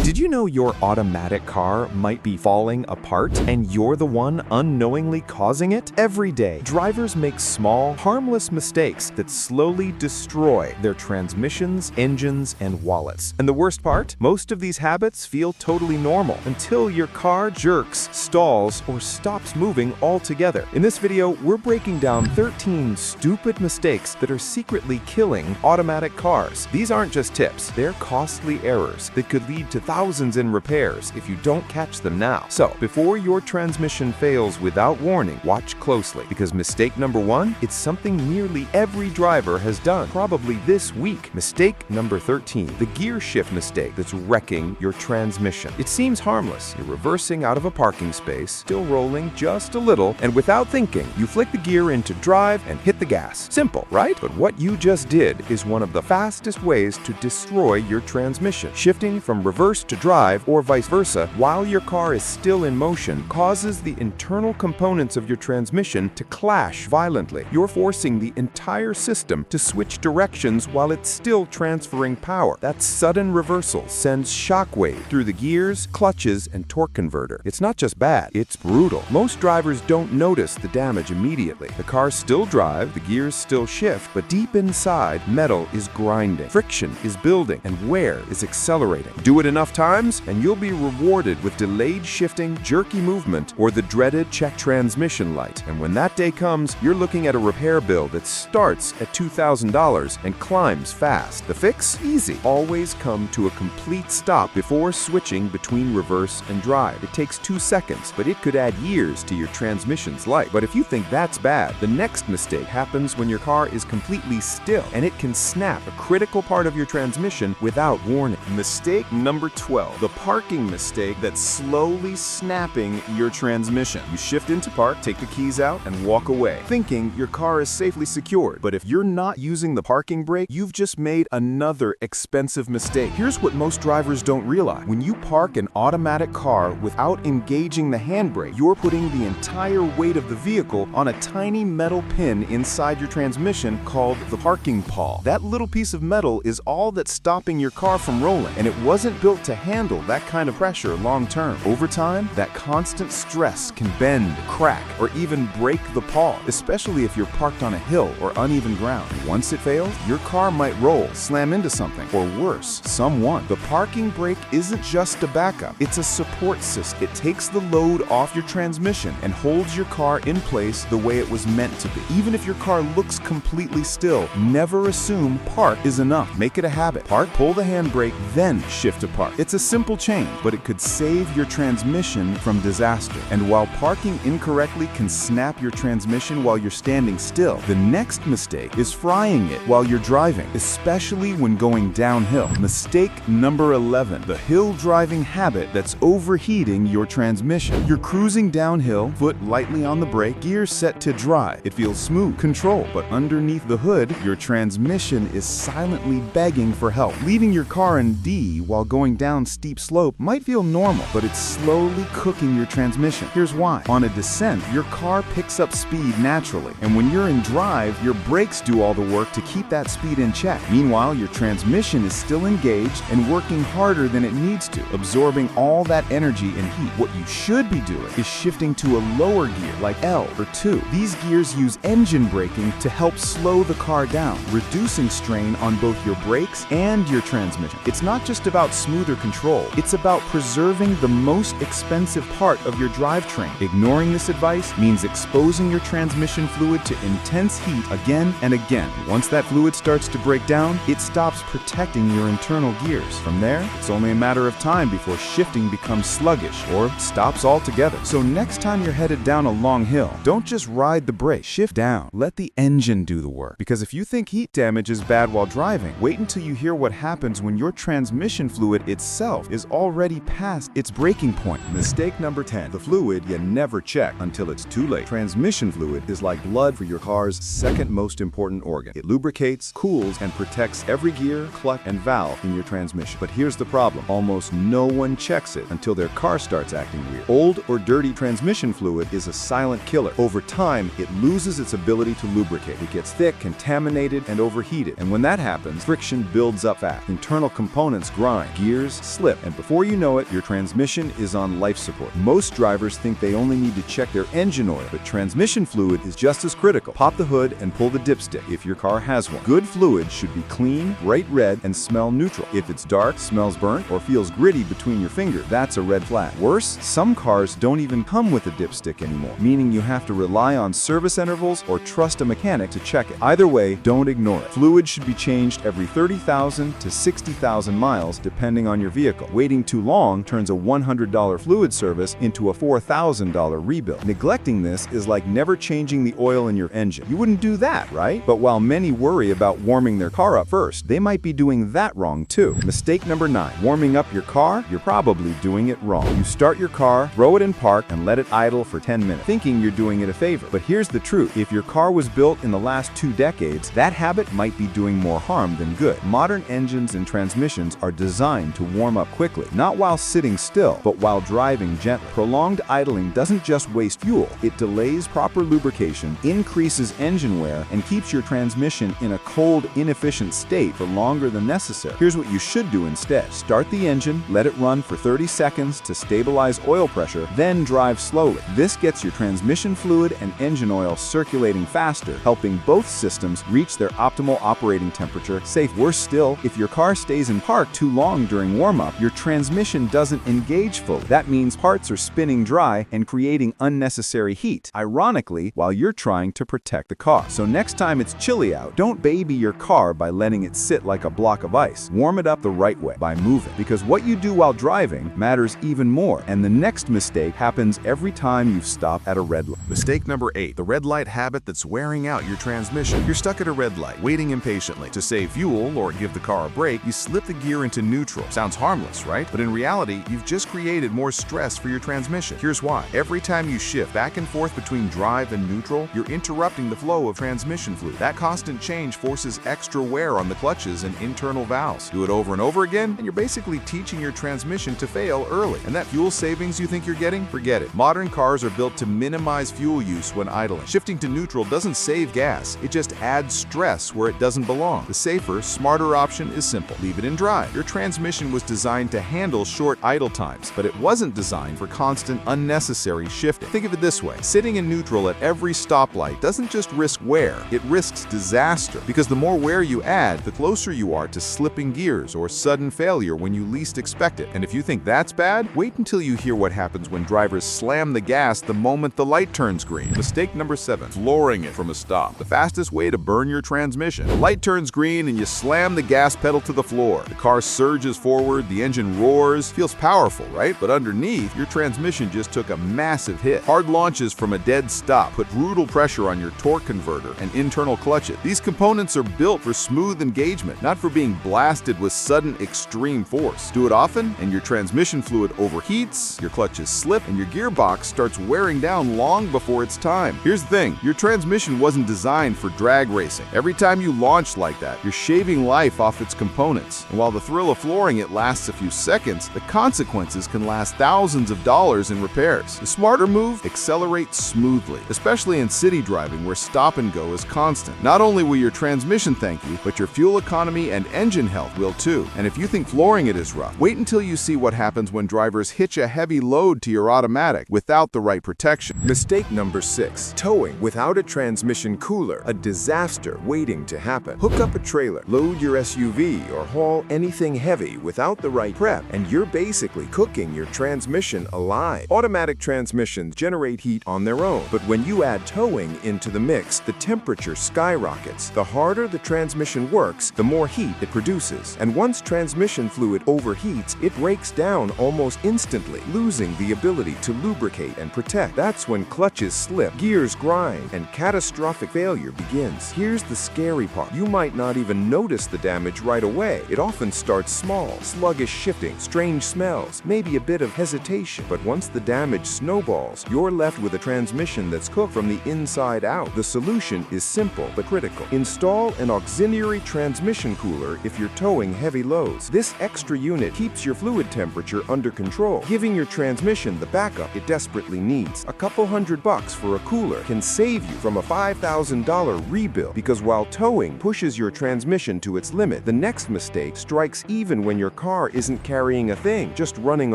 Did you know your automatic car might be falling apart and you're the one unknowingly causing it? Every day, drivers make small, harmless mistakes that slowly destroy their transmissions, engines, and wallets. And the worst part? Most of these habits feel totally normal until your car jerks, stalls, or stops moving altogether. In this video, we're breaking down 13 stupid mistakes that are secretly killing automatic cars. These aren't just tips, they're costly errors that could lead to thousands in repairs if you don't catch them now. So, before your transmission fails without warning, watch closely, because mistake number 1, it's something nearly every driver has done, probably this week. Mistake number 13, the gear shift mistake that's wrecking your transmission. It seems harmless. You're reversing out of a parking space, still rolling just a little, and without thinking, you flick the gear into drive and hit the gas. Simple, right? But what you just did is one of the fastest ways to destroy your transmission. Shifting from reverse to drive, or vice versa, while your car is still in motion, causes the internal components of your transmission to clash violently. You're forcing the entire system to switch directions while it's still transferring power. That sudden reversal sends shockwave through the gears, clutches, and torque converter. It's not just bad, it's brutal. Most drivers don't notice the damage immediately. The cars still drive, the gears still shift, but deep inside, metal is grinding, friction is building, and wear is accelerating. Do it enough times, and you'll be rewarded with delayed shifting, jerky movement, or the dreaded check transmission light. And when that day comes, you're looking at a repair bill that starts at $2,000 and climbs fast. The fix? Easy. Always come to a complete stop before switching between reverse and drive. It takes 2 seconds, but it could add years to your transmission's life. But if you think that's bad, the next mistake happens when your car is completely still, and it can snap a critical part of your transmission without warning. Mistake number 12, the parking mistake that's slowly snapping your transmission. You shift into park, take the keys out, and walk away, thinking your car is safely secured. But if you're not using the parking brake, you've just made another expensive mistake. Here's what most drivers don't realize. When you park an automatic car without engaging the handbrake, you're putting the entire weight of the vehicle on a tiny metal pin inside your transmission called the parking pawl. That little piece of metal is all that's stopping your car from rolling, and it wasn't built to handle that kind of pressure long term. Over time, that constant stress can bend, crack, or even break the pawl, especially if you're parked on a hill or uneven ground. Once it fails, your car might roll, slam into something, or worse, someone. The parking brake isn't just a backup, it's a support system. It takes the load off your transmission and holds your car in place the way it was meant to be. Even if your car looks completely still, never assume park is enough. Make it a habit. Park, pull the handbrake, then shift to park. It's a simple change, but it could save your transmission from disaster. And while parking incorrectly can snap your transmission while you're standing still, the next mistake is frying it while you're driving, especially when going downhill. Mistake number 11, the hill driving habit that's overheating your transmission. You're cruising downhill, foot lightly on the brake, gear set to drive. It feels smooth, controlled, but underneath the hood, your transmission is silently begging for help. Leaving your car in D while going down steep slope might feel normal, but it's slowly cooking your transmission. Here's why. On a descent, your car picks up speed naturally, and when you're in drive, your brakes do all the work to keep that speed in check. Meanwhile, your transmission is still engaged and working harder than it needs to, absorbing all that energy and heat. What you should be doing is shifting to a lower gear like L or 2. These gears use engine braking to help slow the car down, reducing strain on both your brakes and your transmission. It's not just about smoother control, it's about preserving the most expensive part of your drivetrain. Ignoring this advice means exposing your transmission fluid to intense heat again and again. Once that fluid starts to break down, it stops protecting your internal gears. From there, it's only a matter of time before shifting becomes sluggish or stops altogether. So next time you're headed down a long hill, don't just ride the brake, shift down. Let the engine do the work. Because if you think heat damage is bad while driving, wait until you hear what happens when your transmission fluid itself is already past its breaking point. Mistake number 10, the fluid you never check until it's too late. Transmission fluid is like blood for your car's second most important organ. It lubricates, cools, and protects every gear, clutch, and valve in your transmission. But here's the problem. Almost no one checks it until their car starts acting weird. Old or dirty transmission fluid is a silent killer. Over time, it loses its ability to lubricate. It gets thick, contaminated, and overheated. And when that happens, friction builds up fast. Internal components grind. Gears, slip, and before you know it, your transmission is on life support. Most drivers think they only need to check their engine oil, but transmission fluid is just as critical. Pop the hood and pull the dipstick if your car has one. Good fluid should be clean, bright red, and smell neutral. If it's dark, smells burnt, or feels gritty between your fingers, that's a red flag. Worse, some cars don't even come with a dipstick anymore, meaning you have to rely on service intervals or trust a mechanic to check it. Either way, don't ignore it. Fluid should be changed every 30,000 to 60,000 miles, depending on your vehicle. Waiting too long turns a $100 fluid service into a $4,000 rebuild. Neglecting this is like never changing the oil in your engine. You wouldn't do that, right? But while many worry about warming their car up first, they might be doing that wrong too. Mistake number 9. Warming up your car? You're probably doing it wrong. You start your car, throw it in park, and let it idle for 10 minutes, thinking you're doing it a favor. But here's the truth. If your car was built in the last 2 decades, that habit might be doing more harm than good. Modern engines and transmissions are designed to warm up quickly, not while sitting still, but while driving gently. Prolonged idling doesn't just waste fuel, it delays proper lubrication, increases engine wear, and keeps your transmission in a cold, inefficient state for longer than necessary. Here's what you should do instead. Start the engine, let it run for 30 seconds to stabilize oil pressure, then drive slowly. This gets your transmission fluid and engine oil circulating faster, helping both systems reach their optimal operating temperature safely. Worse still, if your car stays in park too long during warm-up, your transmission doesn't engage fully. That means parts are spinning dry and creating unnecessary heat, ironically, while you're trying to protect the car. So next time it's chilly out, don't baby your car by letting it sit like a block of ice. Warm it up the right way, by moving, because what you do while driving matters even more, and the next mistake happens every time you stop at a red light. Mistake number 8, the red light habit that's wearing out your transmission. You're stuck at a red light, waiting impatiently. To save fuel or give the car a break, you slip the gear into neutral. Sounds harmless, right? But in reality, you've just created more stress for your transmission. Here's why. Every time you shift back and forth between drive and neutral, you're interrupting the flow of transmission fluid. That constant change forces extra wear on the clutches and internal valves. Do it over and over again, and you're basically teaching your transmission to fail early. And that fuel savings you think you're getting? Forget it. Modern cars are built to minimize fuel use when idling. Shifting to neutral doesn't save gas, it just adds stress where it doesn't belong. The safer, smarter option is simple. Leave it in drive. Your transmission was designed to handle short idle times, but it wasn't designed for constant, unnecessary shifting. Think of it this way. Sitting in neutral at every stoplight doesn't just risk wear, it risks disaster. Because the more wear you add, the closer you are to slipping gears or sudden failure when you least expect it. And if you think that's bad, wait until you hear what happens when drivers slam the gas the moment the light turns green. Mistake number 7, flooring it from a stop. The fastest way to burn your transmission. The light turns green and you slam the gas pedal to the floor. The car surges forward, the engine roars, feels powerful, right? But underneath, your transmission just took a massive hit. Hard launches from a dead stop put brutal pressure on your torque converter and internal clutches. These components are built for smooth engagement, not for being blasted with sudden extreme force. Do it often, and your transmission fluid overheats, your clutches slip, and your gearbox starts wearing down long before it's time. Here's the thing, your transmission wasn't designed for drag racing. Every time you launch like that, you're shaving life off its components. And while the thrill of flooring it lasts a few seconds, the consequences can last thousands of dollars in repairs. The smarter move, accelerate smoothly, especially in city driving where stop and go is constant. Not only will your transmission thank you, but your fuel economy and engine health will too. And if you think flooring it is rough, wait until you see what happens when drivers hitch a heavy load to your automatic without the right protection. Mistake number 6, towing without a transmission cooler, a disaster waiting to happen. Hook up a trailer, load your SUV, or haul anything heavy without the right prep, and you're basically cooking your transmission alive. Automatic transmissions generate heat on their own, but when you add towing into the mix, the temperature skyrockets. The harder the transmission works, the more heat it produces. And once transmission fluid overheats, it breaks down almost instantly, losing the ability to lubricate and protect. That's when clutches slip, gears grind, and catastrophic failure begins. Here's the scary part. You might not even notice the damage right away. It often starts small, sluggish shifting, strange smells, maybe a bit of hesitation. But once the damage snowballs, you're left with a transmission that's cooked from the inside out. The solution is simple but critical. Install an auxiliary transmission cooler if you're towing heavy loads. This extra unit keeps your fluid temperature under control, giving your transmission the backup it desperately needs. A couple $100 for a cooler can save you from a $5,000 rebuild, because while towing pushes your transmission to its limit, the next mistake strikes even when your car car isn't carrying a thing, just running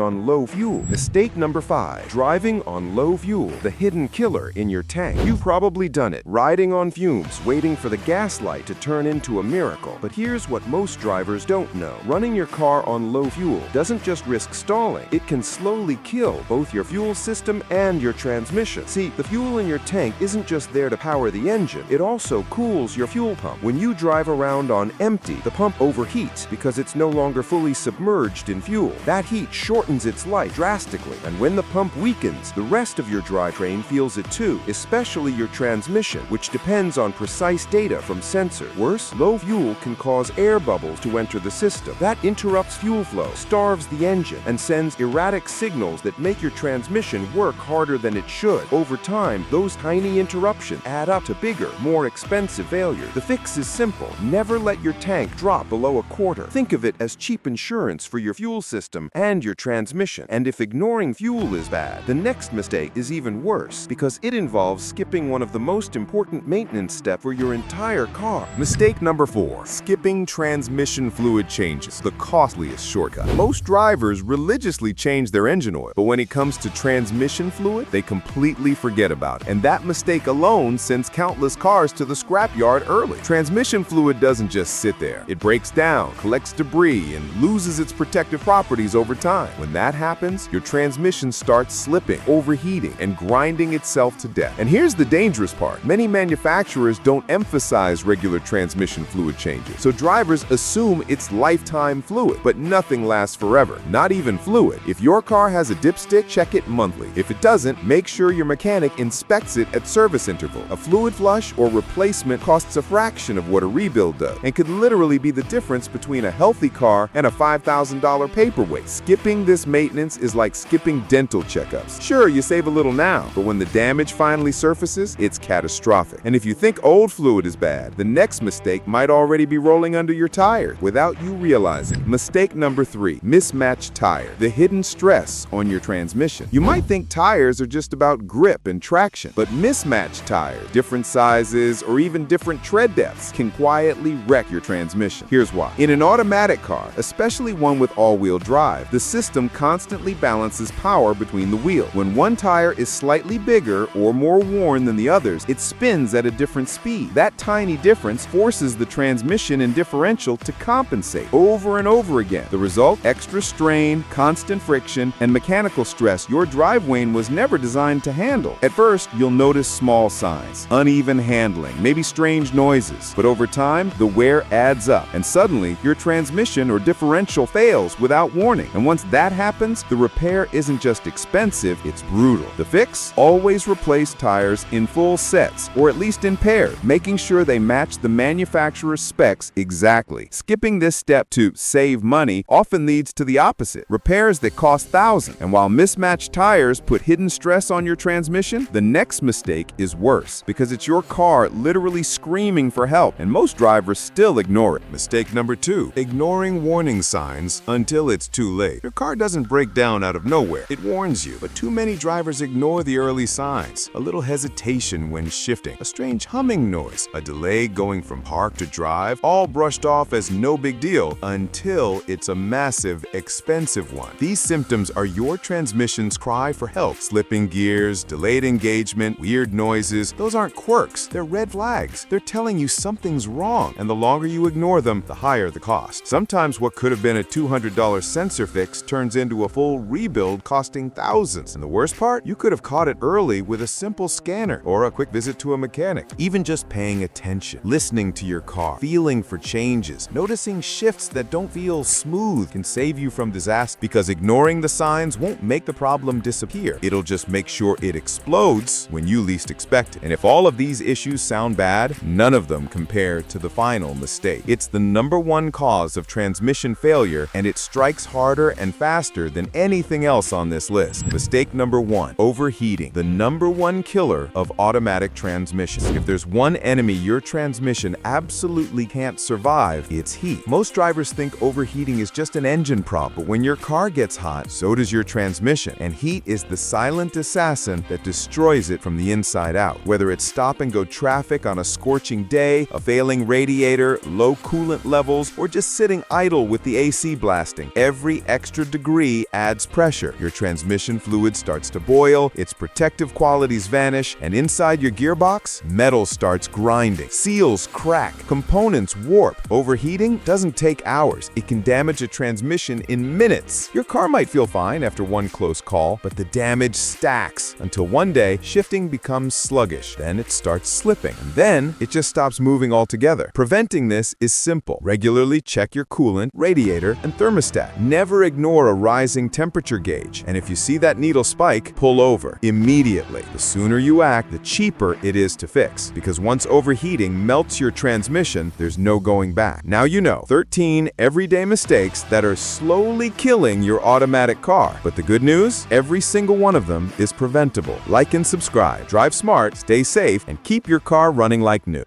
on low fuel. Mistake number 5. Driving on low fuel, the hidden killer in your tank. You've probably done it, riding on fumes, waiting for the gas light to turn into a miracle. But here's what most drivers don't know. Running your car on low fuel doesn't just risk stalling, it can slowly kill both your fuel system and your transmission. See, the fuel in your tank isn't just there to power the engine, it also cools your fuel pump. When you drive around on empty, the pump overheats because it's no longer fully submerged in fuel. That heat shortens its life drastically, and when the pump weakens, the rest of your drivetrain feels it too, especially your transmission, which depends on precise data from sensors. Worse, low fuel can cause air bubbles to enter the system. That interrupts fuel flow, starves the engine, and sends erratic signals that make your transmission work harder than it should. Over time, those tiny interruptions add up to bigger, more expensive failures. The fix is simple. Never let your tank drop below a quarter. Think of it as cheap insurance for your fuel system and your transmission. And if ignoring fuel is bad, the next mistake is even worse because it involves skipping one of the most important maintenance steps for your entire car. Mistake number 4. Skipping transmission fluid changes, the costliest shortcut. Most drivers religiously change their engine oil, but when it comes to transmission fluid, they completely forget about it. And that mistake alone sends countless cars to the scrapyard early. Transmission fluid doesn't just sit there. It breaks down, collects debris, and loses its protective properties over time. When that happens, your transmission starts slipping, overheating, and grinding itself to death. And here's the dangerous part. Many manufacturers don't emphasize regular transmission fluid changes, so drivers assume it's lifetime fluid, but nothing lasts forever, not even fluid. If your car has a dipstick, check it monthly. If it doesn't, make sure your mechanic inspects it at service interval. A fluid flush or replacement costs a fraction of what a rebuild does, and could literally be the difference between a healthy car and a $5,000 paperweight. Skipping this maintenance is like skipping dental checkups. Sure, you save a little now, but when the damage finally surfaces, it's catastrophic. And if you think old fluid is bad, the next mistake might already be rolling under your tires without you realizing. Mistake number 3. Mismatched tire, the hidden stress on your transmission. You might think tires are just about grip and traction, but mismatched tires, different sizes, or even different tread depths, can quietly wreck your transmission. Here's why. In an automatic car, especially one with all-wheel drive, the system constantly balances power between the wheels. When one tire is slightly bigger or more worn than the others, it spins at a different speed. That tiny difference forces the transmission and differential to compensate over and over again. The result? Extra strain, constant friction, and mechanical stress your drive lane was never designed to handle. At first, you'll notice small signs, uneven handling, maybe strange noises, but over time, the wear adds up, and suddenly, your transmission or differential fails without warning. And once that happens, the repair isn't just expensive, it's brutal. The fix? Always replace tires in full sets, or at least in pairs, making sure they match the manufacturer's specs exactly. Skipping this step to save money often leads to the opposite, repairs that cost thousands. And while mismatched tires put hidden stress on your transmission, the next mistake is worse, because it's your car literally screaming for help, and most drivers still ignore it. Mistake number 2. Ignoring warning signs until it's too late. Your car doesn't break down out of nowhere. It warns you, but too many drivers ignore the early signs. A little hesitation when shifting, a strange humming noise, a delay going from park to drive, all brushed off as no big deal until it's a massive, expensive one. These symptoms are your transmission's cry for help. Slipping gears, delayed engagement, weird noises. Those aren't quirks, they're red flags. They're telling you something's wrong, and the longer you ignore them, the higher the cost. Sometimes what could have been a $200 sensor fix turns into a full rebuild costing thousands. And the worst part? You could have caught it early with a simple scanner or a quick visit to a mechanic. Even just paying attention, listening to your car, feeling for changes, noticing shifts that don't feel smooth can save you from disaster, because ignoring the signs won't make the problem disappear. It'll just make sure it explodes when you least expect it. And if all of these issues sound bad, none of them compare to the final mistake. It's the #1 cause of transmission failure, and it strikes harder and faster than anything else on this list. Mistake number 1. Overheating, the #1 killer of automatic transmissions. If there's one enemy your transmission absolutely can't survive, it's heat. Most drivers think overheating is just an engine problem, but when your car gets hot, so does your transmission, and heat is the silent assassin that destroys it from the inside out. Whether it's stop-and-go traffic on a scorching day, a failing radiator, low coolant levels, or just sitting idle with the AC blasting. Every extra degree adds pressure. Your transmission fluid starts to boil, its protective qualities vanish, and inside your gearbox, metal starts grinding. Seals crack, components warp. Overheating doesn't take hours. It can damage a transmission in minutes. Your car might feel fine after one close call, but the damage stacks until one day, shifting becomes sluggish. Then it starts slipping, and then it just stops moving altogether. Preventing this is simple. Regularly check your coolant, radiator, and thermostat. Never ignore a rising temperature gauge, and if you see that needle spike, pull over immediately. The sooner you act, the cheaper it is to fix, because once overheating melts your transmission, there's no going back. Now you know 13 everyday mistakes that are slowly killing your automatic car. But the good news? Every single one of them is preventable. Like and subscribe. Drive smart, stay safe, and keep your car running like new.